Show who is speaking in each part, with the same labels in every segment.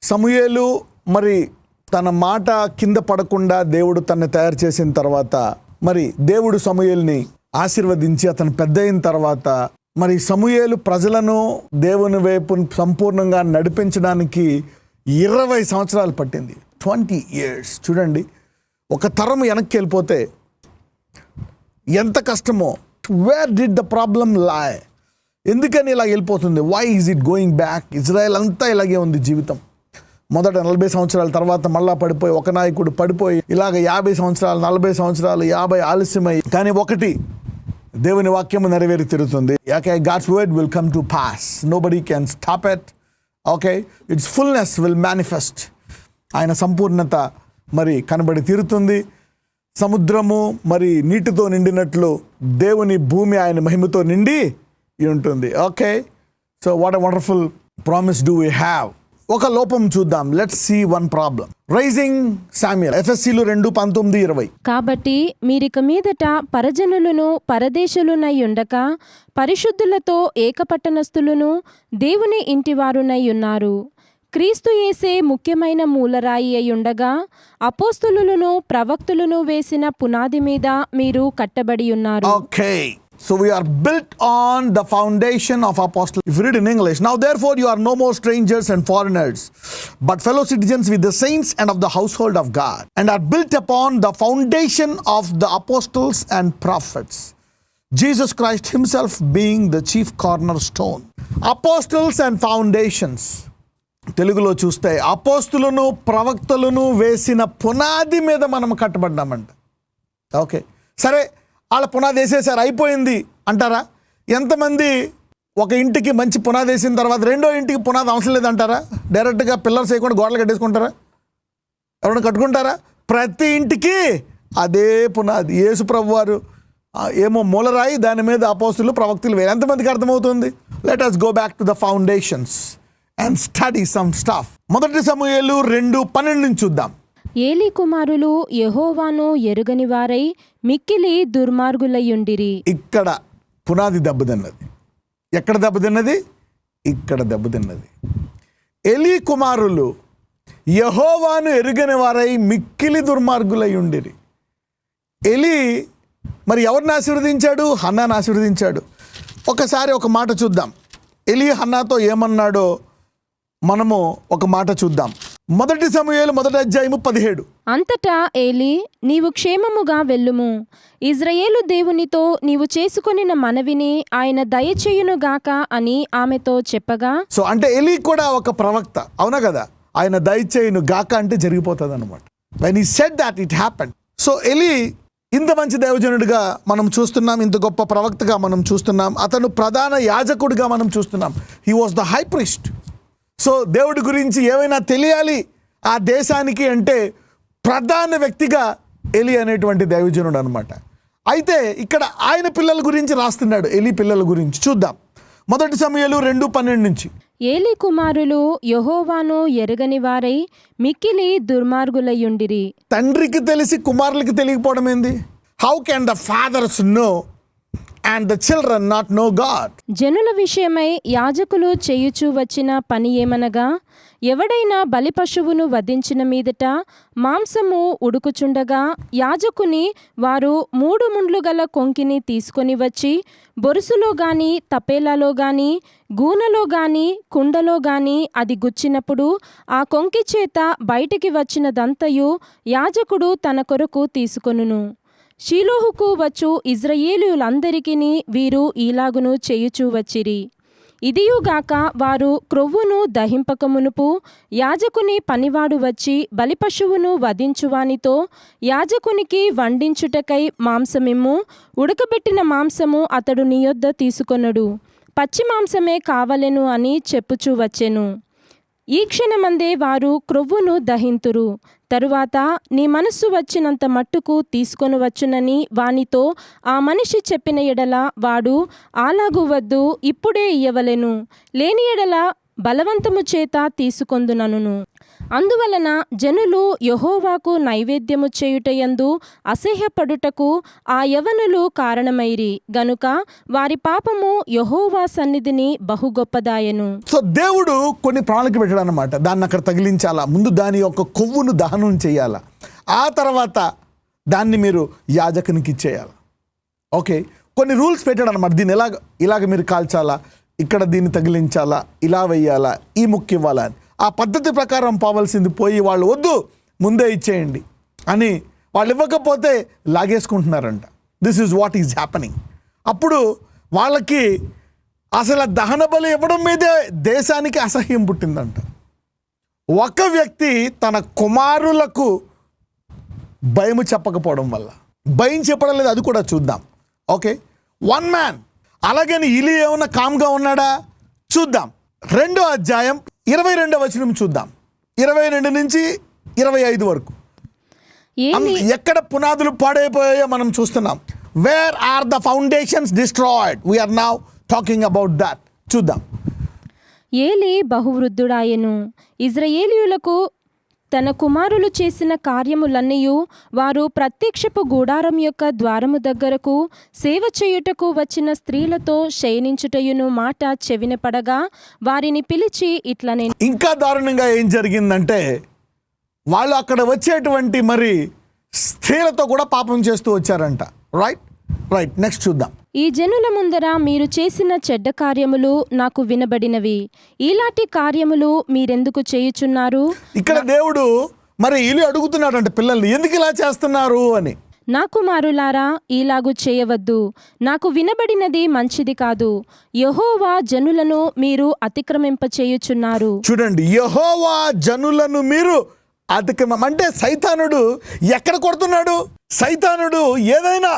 Speaker 1: సమూయేలు మరి తన మాట కింద పడకుండా దేవుడు తనని తయారు చేసిన తర్వాత మరి దేవుడు సమూయేలుని ఆశీర్వదించి అతను పెద్ద అయిన తర్వాత మరి సమూయేలు ప్రజలను దేవుని వైపు సంపూర్ణంగా నడిపించడానికి 20 సంవత్సరాలు పట్టింది. 20 years. చూడండి, ఒక తరం వెనక్కి వెళ్ళిపోతే ఎంత కష్టమో. వేర్ డిడ్ ద ప్రాబ్లం లై? ఎందుకని ఇలా వెళ్ళిపోతుంది? Why is it going back? Israel అంతా ఇలాగే ఉంది జీవితం. మొదట 40 సంవత్సరాల తర్వాత మళ్ళా పడిపోయి, ఒక నాయకుడు పడిపోయి, ఇలాగ 50 సంవత్సరాలు 40 సంవత్సరాలు 50 ఆలస్యమై, కానీ ఒకటి దేవుని వాక్యము నెరవేరి తిరుగుతుంది. Okay, God's word will come to pass. Nobody can stop it. Okay, its fullness will manifest. ఆయన సంపూర్ణత మరి కనబడి తీరుతుంది. సముద్రము మరి నీటితో నిండినట్లు దేవుని భూమి ఆయన మహిమతో నిండి ఉంటుంది. Okay, so what a wonderful promise do we have. ఒక లోపం చూద్దాం. Let's see one problem. Raising Samuel, ఎఫెసీలు 2:19-20.
Speaker 2: కాబట్టి మీరిక మీదట పరజనులను పరదేశులునై ఉండక పరిశుద్ధులతో ఏకపట్టణస్థులను దేవుని ఇంటివారునై ఉన్నారు. క్రీస్తు యేసే ముఖ్యమైన మూలరాయి అయి ఉండగా అపోస్తలులను ప్రవక్తులను వేసిన పునాది మీద మీరు కట్టబడి ఉన్నారు.
Speaker 1: Okay, so we are built on the foundation of apostles. If you read in English, now therefore you are no more strangers and foreigners, but fellow citizens with the saints and of the household of God, and are built upon the foundation of the apostles and prophets, Jesus Christ himself being the chief cornerstone. Apostles and foundations. తెలుగులో చూస్తే అపోస్తులను ప్రవక్తలను వేసిన పునాది మీద మనం కట్టబడ్డామంట. Okay, సరే, వాళ్ళ పునాది వేసేసారు, అయిపోయింది అంటారా? ఎంతమంది ఒక ఇంటికి మంచి పునాది వేసిన తర్వాత రెండో ఇంటికి పునాది అవసరం లేదంటారా? డైరెక్ట్గా పిల్లర్స్ వేయకుండా గోడలు కట్టేసుకుంటారా? ఎవరైనా కట్టుకుంటారా? ప్రతి ఇంటికి అదే పునాది. యేసు ప్రభు వారు ఏమో మూలరాయి, దాని మీద అపోస్తులు ప్రవక్తలు వేరు. ఎంతమందికి అర్థమవుతుంది? Let us go back to the foundations and study some stuff. మొదటి సమూయేలు 2:12 చూద్దాం.
Speaker 2: ఏలీ కుమారులు యెహోవాను ఎరుగని వారై మిక్కిలి దుర్మార్గులయ్యుండిరి.
Speaker 1: ఇక్కడ పునాది దెబ్బతిన్నది. ఎక్కడ దెబ్బతిన్నది? ఇక్కడ దెబ్బతిన్నది. ఏలీ కుమారులు యెహోవాను ఎరుగని వారై మిక్కిలి దుర్మార్గులయ్యుండిరి. ఏలీ మరి ఎవరిని ఆశీర్వదించాడు? హన్నాను ఆశీర్వదించాడు. ఒకసారి ఒక మాట చూద్దాం. ఏలీ హన్నాతో ఏమన్నాడో మనము ఒక మాట చూద్దాం. మొదటి సమూయేలు 1:17.
Speaker 2: అంతటా ఏలీ, నీవు క్షేమముగా వెళ్ళుము. ఇజ్రాయేలు దేవునితో నీవు చేసుకొనిన మనవిని ఆయన దయచేయునుగాక అని ఆమెతో చెప్పగా.
Speaker 1: సో అంటే ఏలీ కూడా ఒక ప్రవక్త, అవునా కదా? ఆయన దయచేయును గాక అంటే జరిగిపోతుంది అనమాట. when he said that it happened. So Eli ఇంత మంచి దైవజనుడిగా మనం చూస్తున్నాం, ఇంత గొప్ప ప్రవక్తగా మనం చూస్తున్నాం, అతను ప్రధాన యాజకుడిగా మనం చూస్తున్నాం. He was the high priest. So దేవుడి గురించి ఏమైనా తెలియాలి ఆ దేశానికి అంటే ప్రధాన వ్యక్తిగా ఏలీ అనేటువంటి దైవజనుడు అనమాట. అయితే ఇక్కడ ఆయన పిల్లల గురించి రాస్తున్నాడు. ఏలీ పిల్లల గురించి చూద్దాం. మొదటి సమూయేలు 2:12.
Speaker 2: ఏలీ కుమారులు యెహోవాను ఎరుగని వారై మిక్కిలి దుర్మార్గులయ్యుండిరి.
Speaker 1: తండ్రికి తెలిసి కుమారులకి తెలియకపోవడం ఏంది? How can the fathers know and the children not know God?
Speaker 2: జనుల విషయమై యాజకులు చేయుచూ వచ్చిన పని ఏమనగా, ఎవడైనా బలి పశువును వధించిన మీదట మాంసము ఉడుకుచుండగా యాజకుని వారు 3 ముండ్లు గల కొంకిని తీసుకొని వచ్చి బొరుసులో గాని తపేలాలో గాని గూనలో గాని కుండలో గాని అది గుచ్చినప్పుడు ఆ కొంకి చేత బయటికి వచ్చినదంతయు యాజకుడు తన కొరకు తీసుకొనును. షీలోహుకు వచ్చు ఇజ్రాయేలీయులందరికిని వీరు ఈలాగును చేయుచూ వచ్చిరి. ఇదియుగాక వారు క్రొవ్వును దహింపకమునుపు యాజకుని పనివాడు వచ్చి బలిపశువును వధించువానితో, యాజకునికి వండించుటకై మాంసమిమ్ము, ఉడకబెట్టిన మాంసము అతడు నీ యొద్ద తీసుకొనడు, పచ్చి మాంసమే కావలెను అని చెప్పుచూ వచ్చెను. ఈ క్షణమందే వారు క్రొవ్వును దహింతురు. తరువాత నీ మనస్సు వచ్చినంత మట్టుకు తీసుకొని వచ్చునని వానితో ఆ మనిషి చెప్పిన ఎడల వాడు అలాగు వద్దు, ఇప్పుడే ఇయ్యవలెను, లేని ఎడల బలవంతము చేత తీసుకొందునను. అందువలన జనులు యెహోవాకు నైవేద్యము చేయుటయందు అసహ్యపడుటకు ఆ యవనులు కారణమైరి గనుక వారి పాపము యెహోవా సన్నిధిని బహు గొప్పదాయను.
Speaker 1: సో దేవుడు కొన్ని ప్రణాళిక పెట్టాడు అనమాట. దాన్ని అక్కడ తగిలించాలా, ముందు దాని యొక్క కొవ్వును దహనం చేయాలా, ఆ తర్వాత దాన్ని మీరు యాజకునికి ఇచ్చేయాలి. ఓకే, కొన్ని రూల్స్ పెట్టాడు అనమాట. దీన్ని ఇలాగ మీరు కాల్చాలా, ఇక్కడ దీన్ని తగిలించాలా, ఇలా వెయ్యాలా, ఈ ముక్కు ఇవ్వాలా అని. ఆ పద్ధతి ప్రకారం పోవాల్సింది పోయి వాళ్ళు వద్దు ముందే ఇచ్చేయండి అని వాళ్ళు ఇవ్వకపోతే లాగేసుకుంటున్నారంట. This is what is happening. అప్పుడు వాళ్ళకి అసలు దహన బలి ఇవ్వడం మీదే దేశానికి అసహ్యం పుట్టిందంట. ఒక వ్యక్తి తన కుమారులకు భయము చెప్పకపోవడం వల్ల, భయం చెప్పడం లేదు, అది కూడా చూద్దాం. Okay, one man. అలాగని ఇలి ఏమన్నా కామ్గా ఉన్నాడా చూద్దాం. 2వ అధ్యాయం 22వ వచనం చూద్దాం, 22 నుంచి 25 వరకు. ఎక్కడ పునాదులు పాడైపోయాయో మనం చూస్తున్నాం. Where are the foundations destroyed, we're now talking about that. చూద్దాం.
Speaker 2: ఏలి బహువృద్ధుడాయెను. ఇజ్రాయేలీయులకు తన కుమారులు చేసిన కార్యములన్నయూ వారు ప్రత్యక్షపు గుడారం యొక్క ద్వారము దగ్గరకు సేవ చేయుటకు వచ్చిన స్త్రీలతో శయనించుటయును మాట చెవిన పడగా వారిని పిలిచి ఇట్లనే.
Speaker 1: ఇంకా దారుణంగా ఏం జరిగిందంటే వాళ్ళు అక్కడ వచ్చేటువంటి మరి స్త్రీలతో కూడా పాపం చేస్తూ వచ్చారంట. రైట్ నెక్స్ట్ చూద్దాం.
Speaker 2: ఈ జనుల ముందర మీరు చేసిన చెడ్డ కార్యములు నాకు వినబడినవి. ఇలాంటి కార్యములు మీరెందుకు చేయుచున్నారు?
Speaker 1: ఇక్కడ దేవుడు మరి ఇల్లు అడుగుతున్నాడంట పిల్లల్ని, ఎందుకు ఇలా చేస్తున్నారు అని.
Speaker 2: నా కుమారులారా, ఇలాగు చేయవద్దు. నాకు వినబడినది మంచిది కాదు. యెహోవా జనులను మీరు అతిక్రమింపచేయుచున్నారు.
Speaker 1: చూడండి, యెహోవా జనులను మీరు అంటే సైతానుడు ఎక్కడ కొడుతున్నాడు? సైతానుడు ఏదైనా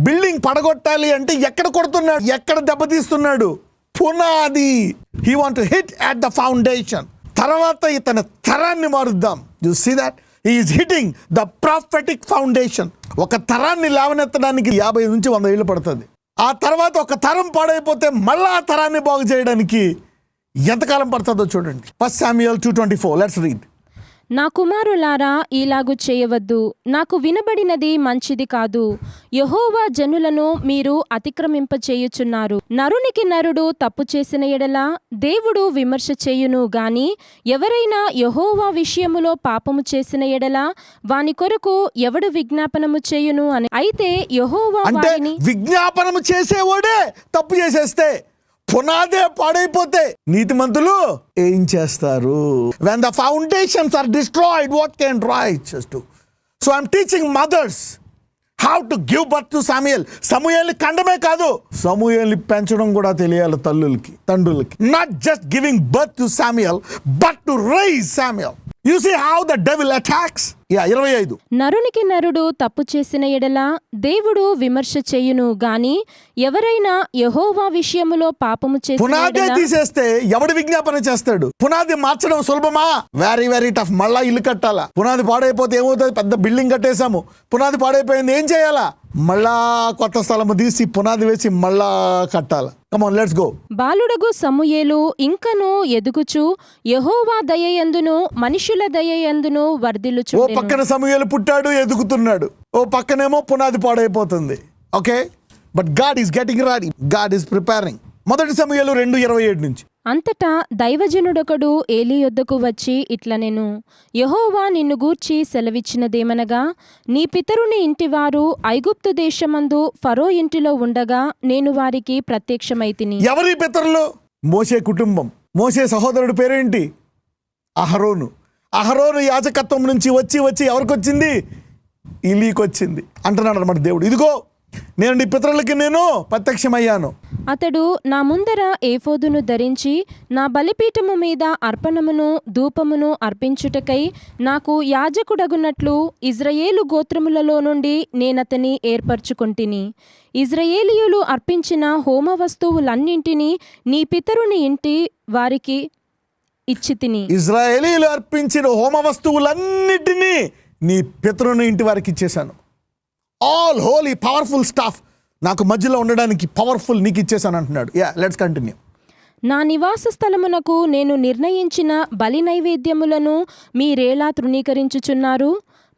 Speaker 1: బిల్డింగ్ పడగొట్టాలి అంటే ఎక్కడ కొడుతున్నాడు, ఎక్కడ దెబ్బతీస్తున్నాడు? పునాది. He want to hit at the foundation. తర్వాత ఇతని తరాన్ని మారుద్దాం. You see that he is hitting the prophetic foundation. ఒక తరాన్ని లేవనెత్తడానికి 50 నుంచి 100 ఏళ్ళు పడుతుంది. ఆ తర్వాత ఒక తరం పాడైపోతే మళ్ళీ ఆ తరాన్ని బాగు చేయడానికి ఎంతకాలం పడుతుందో చూడండి. 1 Samuel 2:24. Let's read.
Speaker 2: నా కుమారులారా, ఇలాగు చేయవద్దు. నాకు వినబడినది మంచిది కాదు. యెహోవా జనులను మీరు అతిక్రమింపచేయుచున్నారు. నరునికి నరుడు తప్పు చేసిన ఎడల దేవుడు విమర్శ చేయును గాని ఎవరైనా యెహోవా విషయములో పాపము చేసిన ఎడల వాని కొరకు ఎవడు విజ్ఞాపనము చేయును అని. అయితే యెహోవా వారిని
Speaker 1: విజ్ఞాపనము చేసేవాడే తప్పు చేసేస్తే, పునాదే పాడైపోతే నీతిమంతులు ఏం చేస్తారు? when the foundations are destroyed, what can righteous do? So I'm teaching mothers how to give birth to Samuel. సమూయేలుని కండమే కాదు, సమూయేలుని పెంచడం కూడా తెలియాలి తల్లులకి, తండ్రులకి. not just giving birth to Samuel but to raise Samuel. You see how the devil attacks? 25.
Speaker 2: నరునికి నరుడు తప్పు చేసిన ఎడల దేవుడు విమర్శ చేయును గాని ఎవరైనా యెహోవా విషయములో పాపము చేసిన
Speaker 1: పునాదే తీసేస్తే ఎవడు విజ్ఞాపన చేస్తాడు? పునాది మార్చడం సులభమా? Very very tough. మళ్ళా ఇల్లు కట్టాలా. పునాది పాడైపోతే ఏమవుతుంది? పెద్ద బిల్డింగ్ కట్టేశాము, పునాది పాడైపోయింది, ఏం చేయాలా? మళ్ళా కొత్త స్థలము తీసి పునాది వేసి మళ్ళా కట్టాల. Come on, let's go.
Speaker 2: బాలుడగు సమూయేలు ఇంకను ఎదుగుచు యెహోవా దయయందును మనుషుల దయయందును వర్ధిల్లుచుండెను.
Speaker 1: ఓ పక్కన సమూయేలు పుట్టాడు, ఎదుగుతున్నాడు, ఓ పక్కనేమో పునాది పాడైపోతుంది. Okay, but God is getting ready, God is preparing. 1 సమూయేలు 2:27 నుంచి.
Speaker 2: అంతటా దైవజనుడొకడు ఏలీ యొద్దకు వచ్చి ఇట్లనెను, యెహోవా నిన్ను గూర్చి సెలవిచ్చినదేమనగా, నీ పితరుని ఇంటివారు ఐగుప్తు దేశమందు ఫరో ఇంటిలో ఉండగా నేను వారికి ప్రత్యక్షమైతిని.
Speaker 1: ఎవరి పితరులు? మోషే కుటుంబం. మోషే సహోదరుడు పేరేంటి? అహరోను. అహరోను యాజకత్వం నుంచి వచ్చి ఎవరికి వచ్చింది? ఇలీకి వచ్చింది. అంటున్నాడు అన్నమాట దేవుడు, ఇదిగో నేను నీ పితరులకి నేను ప్రత్యక్షమయ్యాను.
Speaker 2: అతడు నా ముందర ఏఫోదును ధరించి నా బలిపీఠము మీద అర్పణమును ధూపమును అర్పించుటకై నాకు యాజకుడగునట్లు ఇజ్రాయేలు గోత్రములలో నుండి నేనతని ఏర్పరచుకొంటిని. ఇజ్రాయేలీయులు అర్పించిన హోమ వస్తువులన్నింటినీ నీ పితరుని ఇంటి వారికి ఇచ్చితిని.
Speaker 1: ఇజ్రాయేలీయులు అర్పించిన హోమ వస్తువులన్నిటినీ నీ పితరుని ఇంటి వారికి ఇచ్చేశాను. ఆల్ హోలీ పవర్ఫుల్ స్టాఫ్ నాకు మధ్యలో ఉండడానికి పవర్ఫుల్ నీకు ఇచ్చేసాను అంటున్నాడు. Let's continue.
Speaker 2: నా నివాస స్థలమునకు నేను నిర్ణయించిన బలి నైవేద్యములను మీరేలా తృణీకరించుచున్నారు?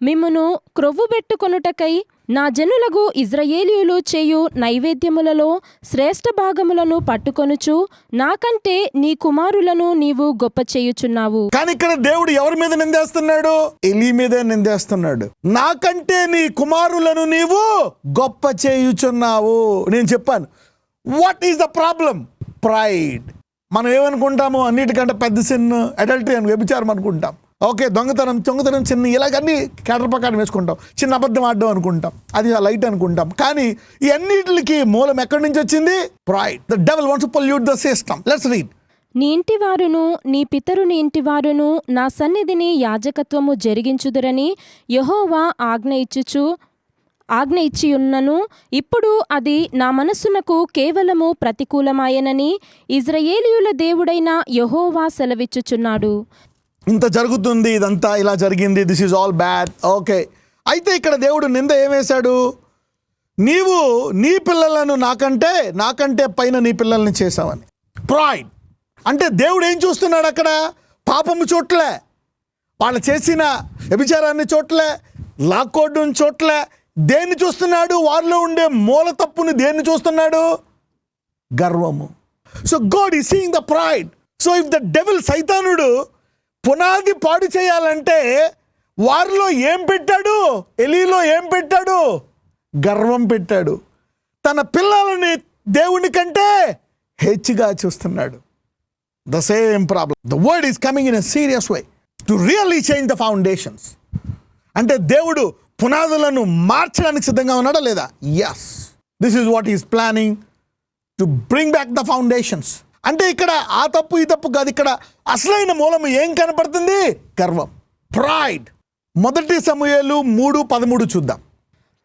Speaker 2: మిమ్మును క్రొవ్వుబెట్టుకొనుటకై నా జనులగు ఇజ్రాయేలీయులు చేయు నైవేద్యములలో శ్రేష్ఠ భాగములను పట్టుకొనుచు నాకంటే నీ కుమారులను నీవు గొప్ప చేయుచున్నావు.
Speaker 1: కానీ ఇక్కడ దేవుడు ఎవరి మీద నిందేస్తున్నాడు? ఎలీ మీదే నిందేస్తున్నాడు. నాకంటే నీ కుమారులను నీవు గొప్ప చేయుచున్నావు. నేను చెప్పాను, what is the problem? Pride. మనం ఏమనుకుంటాము? అన్నిటికంటే పెద్ద సిన్ అడల్టరీ అని, వ్యభిచారం అనుకుంటాం. ఓకే, దొంగతనం చిన్న ఇలాగన్నీ కేటర్ ప్రకారం వేసుకుంటాం. చిన్న అబద్ధం ఆడడం అనుకుంటాం, అది లైట్ అనుకుంటాం. కానీ ఈ అన్నిటికి మూలం ఎక్కడి నుంచి వచ్చింది? Pride. The devil wants to pollute the system. Let's read.
Speaker 2: నీ ఇంటివారును నీ పితరుని ఇంటివారును నా సన్నిధిని యాజకత్వము జరిగించుదురని యెహోవా ఆజ్ఞ ఇచ్చియున్నను ఇప్పుడు అది నా మనస్సునకు కేవలము ప్రతికూలమాయనని ఇజ్రాయేలీయుల దేవుడైన యెహోవా సెలవిచ్చుచున్నాడు.
Speaker 1: ఇంత జరుగుతుంది, ఇదంతా ఇలా జరిగింది, this is all bad. Okay, అయితే ఇక్కడ దేవుడు నింద ఏమేశాడు? నీవు నీ పిల్లలను నాకంటే పైన నీ పిల్లల్ని చేశావని. ప్రైడ్. అంటే దేవుడు ఏం చూస్తున్నాడు అక్కడ? పాపము చోట్లే, వాళ్ళు చేసిన వ్యభిచారాన్ని చోట్లే, లాక్కోడ్డం చోట్లే. దేన్ని చూస్తున్నాడు? వారిలో ఉండే మూల తప్పుని దేన్ని చూస్తున్నాడు? గర్వము. So God is seeing the pride. So if the devil, సైతానుడు పునాది పాడు చేయాలంటే వారిలో ఏం పెట్టాడు? ఎలీలో ఏం పెట్టాడు? గర్వం పెట్టాడు. తన పిల్లలని దేవుని కంటే హెచ్చుగా చూస్తున్నాడు. The same problem. The word is coming in a serious way to really change the foundations. అంటే దేవుడు పునాదులను మార్చడానికి సిద్ధంగా ఉన్నాడా లేదా? Yes, this is what is planning to bring back the foundations. అంటే ఇక్కడ ఆ తప్పు ఈ తప్పు కాదు, ఇక్కడ అసలైన మూలము ఏం కనపడుతుంది? గర్వం, ప్రైడ్. 1 సమూయేలు 3:13 చూద్దాం.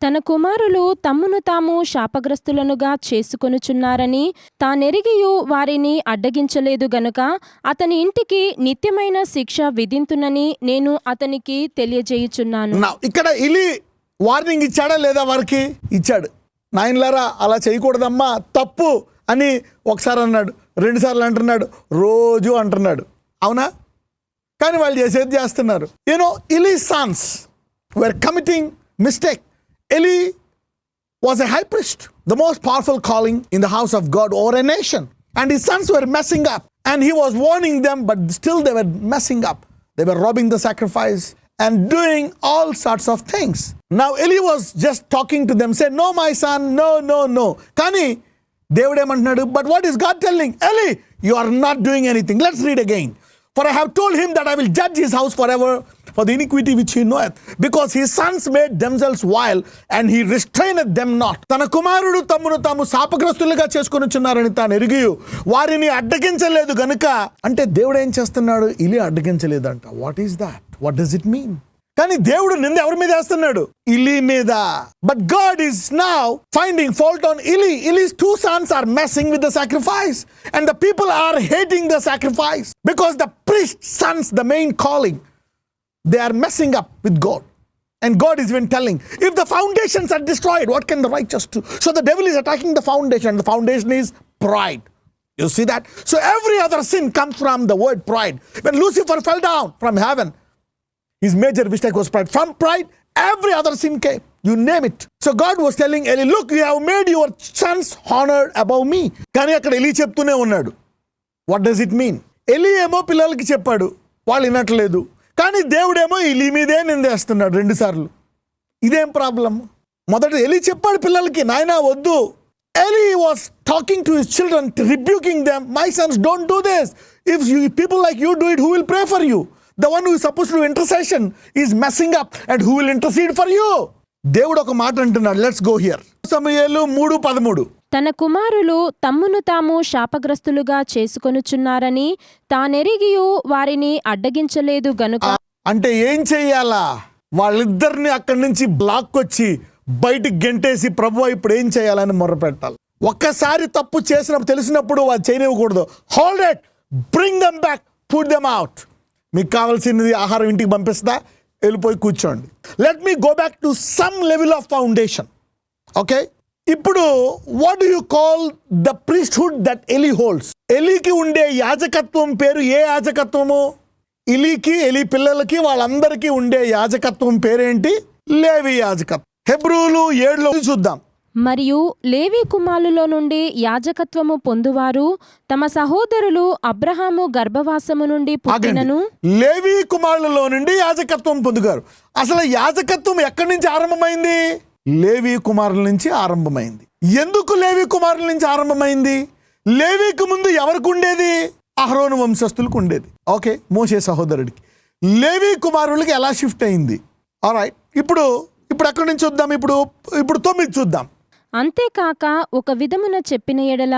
Speaker 2: తన కుమారులు తమ్మును తాము శాపగ్రస్తులనుగా చేసుకొనుచున్నారని తానెరిగియు వారిని అడ్డగించలేదు గనుక అతని ఇంటికి నిత్యమైన శిక్ష విధింతునని నేను అతనికి తెలియజేయుచున్నాను.
Speaker 1: ఇక్కడ ఇలి వార్నింగ్ ఇచ్చాడా లేదా? వారికి ఇచ్చాడు. నాయనలారా అలా చేయకూడదమ్మా, తప్పు అని ఒకసారి అన్నాడు, 2 సార్లు అంటున్నాడు, రోజు అంటున్నాడు. అవునా? కానీ వాళ్ళు చేసేది చేస్తున్నారు. Ilie Sons were committing mistake. Eli was a high priest, the most powerful calling in the house of God over a nation. And his sons were messing up. And he was warning them, but still they were messing up. They were robbing the sacrifice and doing all sorts of things. Now Eli was just talking to them, say, no my son, no. Kani దేవుడు ఏమంటున్నాడు? But what is God telling? Eli, you are not doing anything. Let's read again. For I have told him that I will judge his house forever for the iniquity which he knoweth, because his sons made themselves vile, and he restraineth them not. తన కుమారుడు తమ్మును తాము శాపగ్రస్తులుగా చేసుకొనుచున్నారని తాను ఎరిగి వారిని అడ్డగించలేదు గనుక. అంటే దేవుడు ఏం చేస్తున్నాడు? ఇలి అడ్డగించలేదంట. What is that? What does it mean? కానీ దేవుడు నింద ఎవరి మీద వేస్తున్నాడు? ఇలి మీద. But God is now finding fault on Eli. Eli's 2 sons are messing with the sacrifice, and the people are hating the sacrifice because the priest sons, the main calling, they are messing up with God. And God is even telling, if the foundations are destroyed, what can the righteous do? So the devil is attacking the foundation. The foundation is pride. You see that? So every other sin comes from the word pride. When Lucifer fell down from heaven, his major mistake was pride. From pride, every other sin came. You name it. So God was telling Eli, look, you have made your sons honored above me. కానీ అక్కడ ఎలి చెప్తూనే ఉన్నాడు. What does it mean? ఎలి ఏమో పిల్లలకి చెప్పాడు, వాళ్ళు వినట్లేదు. కానీ దేవుడేమో ఇలి మీదే నిందేస్తున్నాడు 2 సార్లు. ఇదేం ప్రాబ్లం? మొదట ఎలి చెప్పాడు పిల్లలకి, నాయనా వద్దు. Eli was talking to his children, rebuking them. My sons, don't do this. If people like you do it, who will pray for you? The one who is supposed to do intercession is messing up, and who will intercede for you? దేవుడు ఒక మాట అంటున్నాడు. Let's go here. సమూయేలు 3:13.
Speaker 2: తన కుమారులు తమ్మును తాము శాపగ్రస్తులుగా చేసుకొనుచున్నారని తానెరిగియు వారిని అడ్డగించలేదు గనుక.
Speaker 1: అంటే ఏం చెయ్యాలా? వాళ్ళిద్దరిని అక్కడి నుంచి బ్లాక్కొచ్చి బయటికి గెంటేసి, ప్రభువా ఇప్పుడు ఏం చేయాలని మొర్రపెట్టాలి. ఒక్కసారి తప్పు చేసినప్పుడు తెలిసినప్పుడు వాళ్ళు చేయనివ్వకూడదు. Hold it, bring them back, put them out. మీకు కావాల్సినది ఆహారం ఇంటికి పంపిస్తా, వెళ్ళిపోయి కూర్చోండి. Let me go back to some level of foundation. Okay, ఇప్పుడు what do you call the priesthood that Eli holds? ఎలీకి ఉండే యాజకత్వం పేరు ఏ యాజకత్వము? ఎలీకి, ఎలీ పిల్లలకి, వాళ్ళందరికీ ఉండే యాజకత్వం పేరేంటి? లేవి యాజకత్వం. హెబ్రూలు 7లో చూద్దాం.
Speaker 2: మరియు లేవి కుమారులో నుండి యాజకత్వము పొందువారు తమ సహోదరులు అబ్రహాము గర్భవాసము నుండి పుట్టినను.
Speaker 1: లేవి కుమారులలో నుండి యాజకత్వం పొందుగారు. అసలు యాజకత్వం ఎక్కడి నుంచి ఆరంభమైంది? లేవి కుమారుల నుంచి ఆరంభమైంది. ఎందుకు లేవి కుమారుల నుంచి ఆరంభమైంది? లేవికి ముందు ఎవరికి ఉండేది? అహరోను వంశస్థులకు ఉండేది. ఓకే, మోషే సహోదరుడికి. లేవి కుమారులకి ఎలా షిఫ్ట్ అయింది? ఆల్రైట్, ఇప్పుడు ఎక్కడి నుంచి చూద్దాం? ఇప్పుడు 9 చూద్దాం.
Speaker 2: అంతేకాక ఒక విధమున చెప్పిన ఎడల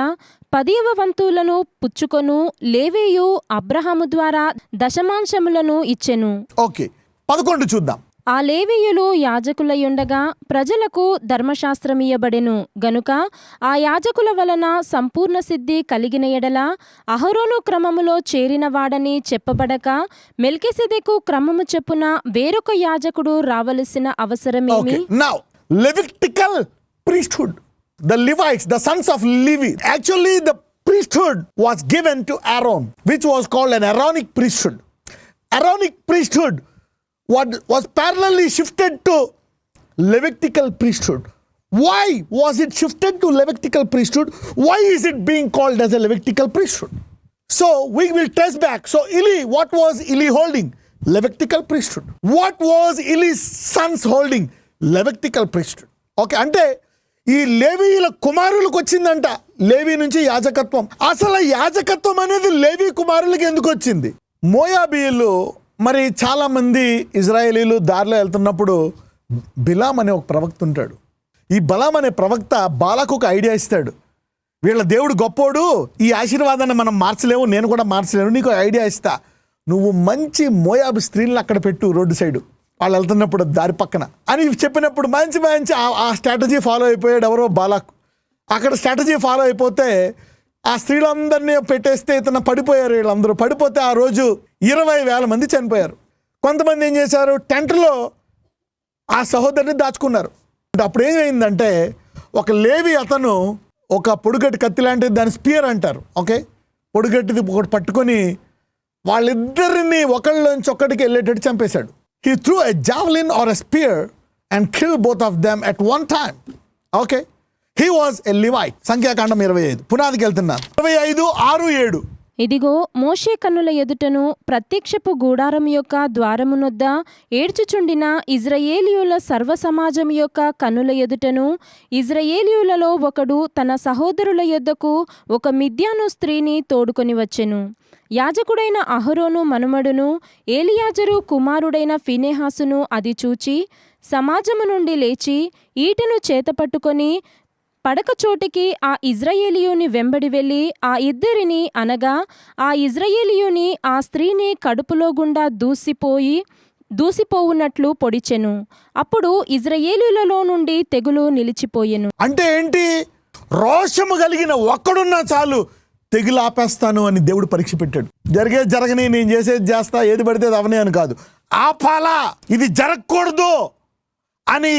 Speaker 2: 10వ వంతులను పుచ్చుకొను లేవీయు అబ్రహాము ద్వారా దశమాంశములను ఇచ్చెను.
Speaker 1: ఓకే, 11 చూద్దాం.
Speaker 2: ఆ లేవీయులు యాజకులయుండగా ప్రజలకు ధర్మశాస్త్రమియ్యబడెను గనుక ఆ యాజకుల వలన సంపూర్ణ సిద్ధి కలిగిన ఎడల అహరోను క్రమములో చేరిన వాడని చెప్పబడక మెల్కిసెదెకు క్రమము చెప్పున వేరొక యాజకుడు రావలసిన అవసరమేమి?
Speaker 1: Now, Levitical priesthood, the Levites, the sons of Levi, actually the priesthood was given to Aaron, which was called an Aaronic priesthood. Aaronic priesthood was parallelly shifted to Levitical priesthood. Why was it shifted to Levitical priesthood? Why is it being called as a Levitical priesthood? So we will trace back. So Eli, what was Eli holding? Levitical priesthood. What was Eli's sons holding? Levitical priesthood. Okay, అంటే ఈ లేవీల కుమారులకు వచ్చిందంట లేవీ నుంచి యాజకత్వం. అసలు యాజకత్వం అనేది లేవీ కుమారులకి ఎందుకు వచ్చింది? మోయాబీయులు, మరి చాలా మంది ఇజ్రాయేలీలు దారిలో వెళ్తున్నప్పుడు బిలాం అనే ఒక ప్రవక్త ఉంటాడు. ఈ బలాం అనే ప్రవక్త బాలాకు ఒక ఐడియా ఇస్తాడు. వీళ్ళ దేవుడు గొప్పోడు, ఈ ఆశీర్వాదాన్ని మనం మార్చలేము, నేను కూడా మార్చలేను, నీకు ఐడియా ఇస్తా, నువ్వు మంచి మోయాబు స్త్రీలను అక్కడ పెట్టు రోడ్డు సైడు, వాళ్ళు వెళ్తున్నప్పుడు దారి పక్కన అని చెప్పినప్పుడు మంచి ఆ స్ట్రాటజీ ఫాలో అయిపోయాడు ఎవరో బాలాకు. అక్కడ స్ట్రాటజీ ఫాలో అయిపోతే ఆ స్త్రీలందరినీ పెట్టేస్తే ఇతను పడిపోయారు. వీళ్ళందరూ పడిపోతే ఆ రోజు 20,000 మంది చనిపోయారు. కొంతమంది ఏం చేశారు, టెంట్లో ఆ సహోదరిని దాచుకున్నారు. అప్పుడు ఏమైందంటే ఒక లేవి అతను ఒక పొడుగట్టి కత్తి లాంటిది, దాని స్పియర్ అంటారు, ఓకే, పొడుగట్టిది ఒకటి పట్టుకొని వాళ్ళిద్దరిని ఒకళ్ళలోంచి ఒక్కడికి వెళ్ళేటట్టు చంపేశాడు. He threw a javelin or a spear and killed both of them at one time. Okay? He was a Levite. సంఖ్యాకాండం 25. పునాదికి వెళ్తున్నాను. 25, 6, 7.
Speaker 2: ఇదిగో మోషే కన్నుల ఎదుటను ప్రత్యక్షపు గూడారం యొక్క ద్వారమునొద్ద ఏడ్చుచుండిన ఇజ్రాయేలీయుల సర్వ సమాజం యొక్క కన్నుల ఎదుటను ఇజ్రాయేలీయులలో ఒకడు తన సహోదరుల యొద్దకు ఒక మిద్యాను స్త్రీని తోడుకొని వచ్చెను. యాజకుడైన అహరోను మనుమడును ఏలియాజరు కుమారుడైన ఫీనెహాసును అది చూచి సమాజము నుండి లేచి ఈటెను చేతపట్టుకొని పడకచోటికి ఆ ఇజ్రాయేలీయుని వెంబడి వెళ్ళి ఆ ఇద్దరిని అనగా ఆ ఇజ్రాయేలీయుని ఆ స్త్రీని కడుపులో గుండా దూసిపోవునట్లు పొడిచెను. అప్పుడు ఇజ్రాయేలీయులలో నుండి తెగులు నిలిచిపోయెను.
Speaker 1: అంటే ఏంటి? రోషము కలిగిన ఒక్కడున్నా చాలు, తెగులు ఆపేస్తాను అని దేవుడు పరీక్ష పెట్టాడు. జరగని, నేను చేసేది చేస్తా, ఏది పడితే అది అవనే అని కాదు, ఆపాలా, ఇది జరగకూడదు అని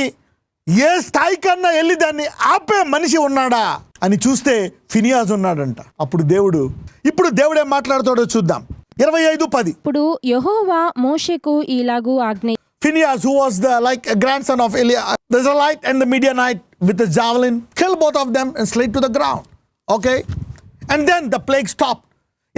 Speaker 1: ఏ స్థాయి కన్నా వెళ్ళి దాన్ని ఆపే మనిషి ఉన్నాడా అని చూస్తే ఫినియాస్ ఉన్నాడంట. అప్పుడు దేవుడు ఏం మాట్లాడుతాడో చూద్దాం. 25:10.
Speaker 2: ఇప్పుడు యెహోవా మోషేకు ఇలాగు ఆజ్ఞ.
Speaker 1: Phinehas, who was the grandson of the Israelite and the Midianite, with a javelin, killed both of them and slid to the ground. Okay? And then the plague stopped.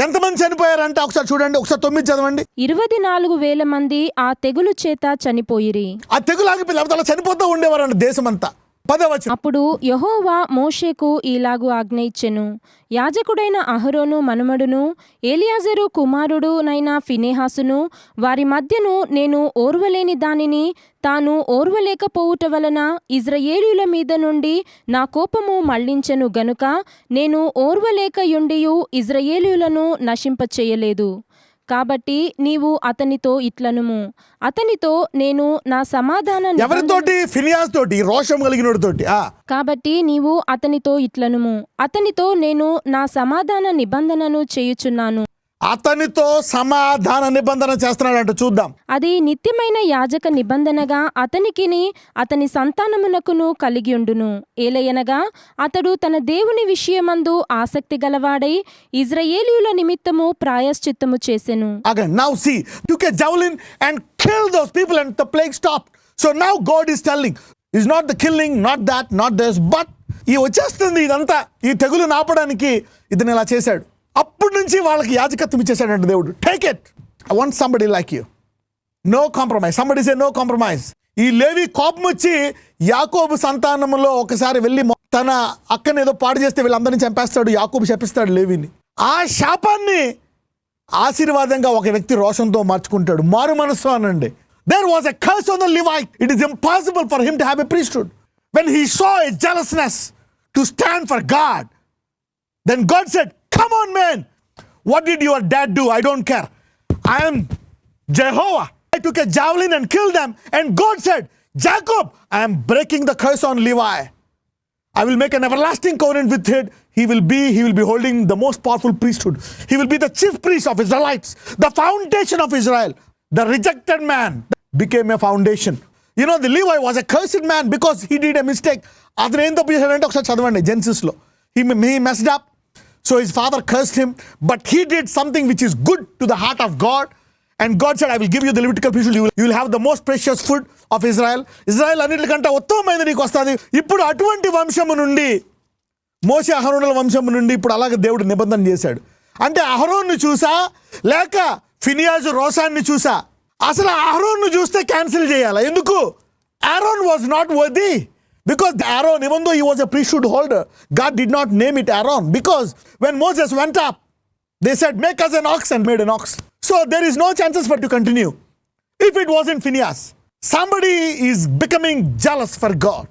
Speaker 1: ఎంతమంది చనిపోయారంటే ఒకసారి చూడండి, ఒకసారి 9 చదవండి.
Speaker 2: 24,000 మంది ఆ తెగులు చేత చనిపోయిరి.
Speaker 1: ఆ తెగులు ఆగిపోయి అలా చనిపోతూ ఉండేవారంట దేశమంతా. 10వ వచనం.
Speaker 2: అప్పుడు యెహోవా మోషేకు ఇలాగు ఆజ్ఞ ఇచ్చెను. యాజకుడైన అహరోను మనుమడును ఏలియాజరు కుమారుడునైన ఫీనెహాసును వారి మధ్యను నేను ఓర్వలేని దానిని తాను ఓర్వలేకపోవుట వలన ఇజ్రాయేలీయుల మీద నుండి నా కోపము మళ్లించెను గనుక నేను ఓర్వలేకయుండియు ఇజ్రాయేలీయులను నశింపచేయలేదు. కాబట్టి నీవు అతనితో ఇట్లనుము, అతనితో నేను నా సమాధాన.
Speaker 1: ఎవరితోటి? ఫినియాస్ తోటి, రోషం కలిగినోడితోటి.
Speaker 2: కాబట్టి నీవు అతనితో ఇట్లనుము, అతనితో నేను నా సమాధాన నిబంధనను చేయుచున్నాను.
Speaker 1: అతనితో సమాధాన నిబంధన చేస్తున్నాడంట. చూద్దాం.
Speaker 2: అది నిత్యమైన యాజక నిబంధనగా అతనికిని అతని సంతానమునకును కలిగి ఉండును. ఏలయనగా అతడు తన దేవుని విషయమందు ఆసక్తి గలవాడై ఇజ్రాయేలీయుల నిమిత్తము ప్రాయశ్చిత్తము చేసెను.
Speaker 1: Again, now see, took a javelin and killed those people and the plague stopped. So now God is telling, it's not the killing, not that, not this, but ఈ వచ్చేస్తుంది ఇదంతా, ఈ తెగులు నాపడానికి ఇతను ఇలా చేశాడు. అప్పటి నుంచి వాళ్ళకి యాజకత్వం ఇచ్చేసాడంట దేవుడు. Take it, I want somebody like you, no compromise. Somebody say no compromise. ఈ లేవి కోపం వచ్చి యాకోబు సంతానంలో ఒకసారి వెళ్ళి తన అక్కని ఏదో పాడు చేస్తే వీళ్ళందరినీ చంపేస్తాడు. యాకోబు శపిస్తాడు లేవిని. ఆ శాపాన్ని ఆశీర్వాదంగా ఒక వ్యక్తి రోషంతో మార్చుకుంటాడు. మారు మనస్సు అనండి. There was a curse on the Levite. It is impossible for him to have a priesthood. When he saw a jealousness to stand for God, then God said, come on man, what did your dad do? I don't care. I am Jehovah. I took a javelin and killed them. And God said, Jacob, I am breaking the curse on Levi. I will make an everlasting covenant with him. He will be holding the most powerful priesthood. He will be the chief priest of Israelites, the foundation of Israel. The rejected man became a foundation. You know, the Levi was a cursed man because he did a mistake. అతను ఏం తప్పు చేశాడంటే ఒకసారి చదవండి జెన్సిస్లో. He messed up. So his father cursed him. But he did something which is good to the heart of God. And God said, I will give you the Levitical priesthood. You will have the most precious food of Israel. Israel అన్నిటికంటే ఉత్తమమైనది నీకు వస్తుంది. ఇప్పుడు అటువంటి వంశము నుండి, మోషే అహరోనుల వంశము నుండి ఇప్పుడు అలాగే దేవుడు నిబంధన చేశాడు. అంటే అహరోన్ను చూసా లేక ఫినియాజు రోసాన్ని చూసా? అసలు అహరోన్ను చూస్తే క్యాన్సిల్ చేయాలా? ఎందుకు? Aaron was not worthy. Because Aaron, even though he was a priesthood holder, God did not name it Aaron. Because when Moses went up, they said, make us an ox, and made an ox. So there is no chances for it to continue. If it wasn't Phinehas, somebody is becoming jealous for God.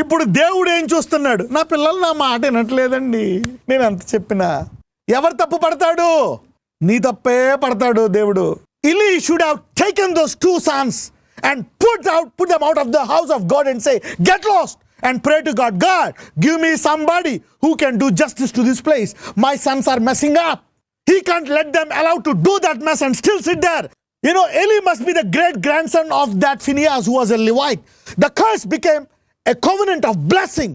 Speaker 1: ఇప్పుడు దేవుడు ఏం చూస్తున్నాడు? నా పిల్లలు నా మాట వినట్లేదండి, నేను ఎంత చెప్పినా. ఎవరు తప్పు పడతాడు? నీ తప్పే పడతాడు దేవుడు. Eli should have taken those two sons and put them out of the house of God and say, get lost, and pray to God. God, give me somebody who can do justice to this place. My sons are messing up. He can't let them allow to do that mess and still sit there. You know, Eli must be the great grandson of that Phinehas who was a Levite. The curse became a covenant of blessing.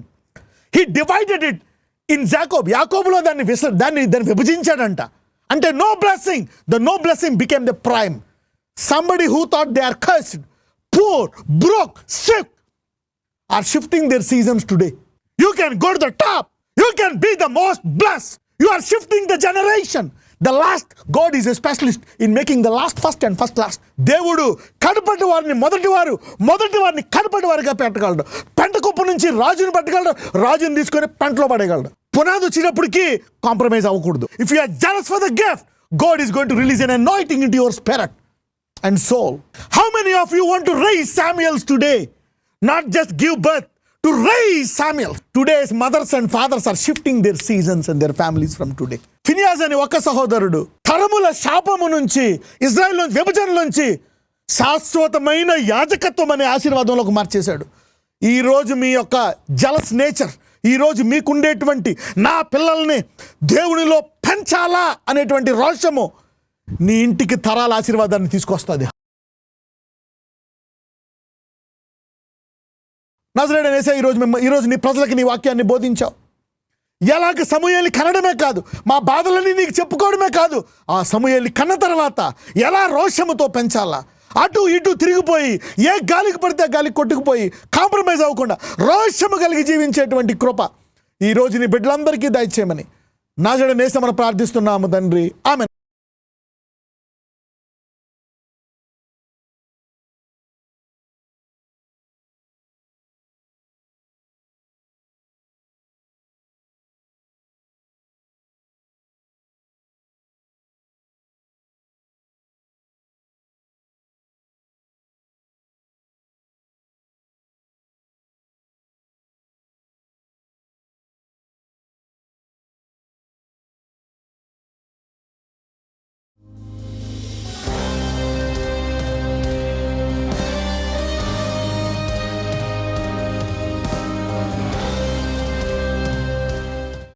Speaker 1: He divided it in Jacob. యాకోబులో దాన్ని విభజించాడంట. అంటే no blessing. The no blessing became the prime. Somebody who thought they are cursed, poor, broke, sick, are shifting their seasons today. You can go to the top. You can be the most blessed. You are shifting the generation. The last, God is a specialist in making the last first and first last. దేవుడు కడపటి వారిని మొదటి వారిని కడపటి వారిగా పెట్టగలడు. పెంట కుప్ప నుంచి రాజుని పట్టగలడు, రాజుని తీసుకొని పెంటలో పడగలడు. పునాది వచ్చినప్పటికీ కాంప్రమైజ్ అవ్వకూడదు. If you are jealous for the gift, God is going to release an anointing into your spirit and soul. How many of you want to raise Samuels today? Not just give birth, to raise Samuel. Today's mothers and fathers are shifting their seasons and their families from today. Phinehas అని ఒక సహోదరుడు తరముల శాపము నుంచి, Israel విభజన నుంచి శాశ్వతమైన యాజకత్వం అనే ఆశీర్వాదంలోకి మార్చేశాడు. ఈరోజు మీ యొక్క జలస్ నేచర్, ఈరోజు మీకుండేటువంటి నా పిల్లల్ని దేవునిలో పెంచాలా అనేటువంటి రోషము నీ ఇంటికి తరాల ఆశీర్వాదాన్ని తీసుకొస్తుంది. నజరేయుడైన యేసయ్య ఈరోజు నీ ప్రజలకు నీ వాక్యాన్ని బోధించావు. ఎలాగ సమూయేలుని కనడమే కాదు, మా బాధలని నీకు చెప్పుకోవడమే కాదు, ఆ సమూయేలుని కన్న తర్వాత ఎలా రోషముతో పెంచాలా, అటు ఇటు తిరిగిపోయి ఏ గాలికి పడితే గాలికి కొట్టుకుపోయి కాంప్రమైజ్ అవ్వకుండా రోషము కలిగి జీవించేటువంటి కృప ఈరోజు నీ బిడ్డలందరికీ దయచేయమని నజరేయుడైన యేసయ్య ప్రార్థిస్తున్నాము తండ్రి. ఆమేన్.